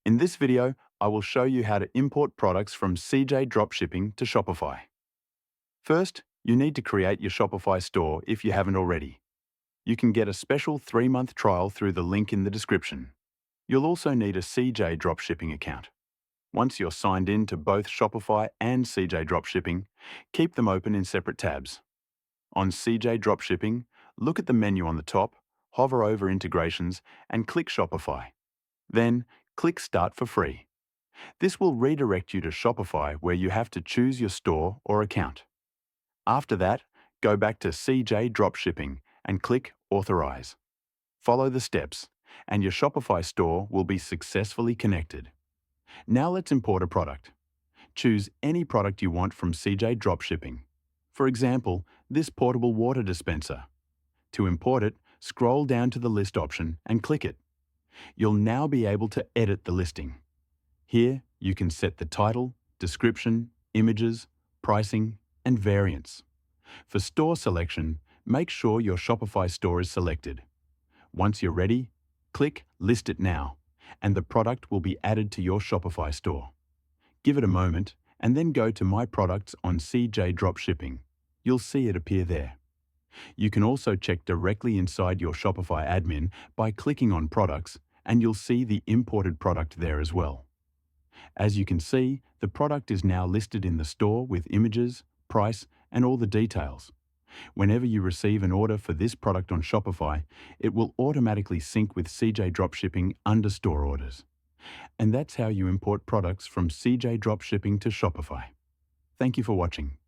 In this video, I will show you how to import products from CJ Dropshipping to Shopify. First, you need to create your Shopify store if you haven't already. You can get a special 3-month trial through the link in the description. You'll also need a CJ Dropshipping account. Once you're signed in to both Shopify and CJ Dropshipping, keep them open in separate tabs. On CJ Dropshipping, look at the menu on the top, hover over Integrations, and click Shopify. Then, click Start for free. This will redirect you to Shopify where you have to choose your store or account. After that, go back to CJ Dropshipping and click Authorize. Follow the steps, and your Shopify store will be successfully connected. Now let's import a product. Choose any product you want from CJ Dropshipping. For example, this portable water dispenser. To import it, scroll down to the list option and click it. You'll now be able to edit the listing. Here, you can set the title, description, images, pricing, and variants. For store selection, make sure your Shopify store is selected. Once you're ready, click List It Now, and the product will be added to your Shopify store. Give it a moment, and then go to My Products on CJ Dropshipping. You'll see it appear there. You can also check directly inside your Shopify admin by clicking on Products, and you'll see the imported product there as well. As you can see, the product is now listed in the store with images, price, and all the details. Whenever you receive an order for this product on Shopify, it will automatically sync with CJ Dropshipping under store orders. And that's how you import products from CJ Dropshipping to Shopify. Thank you for watching.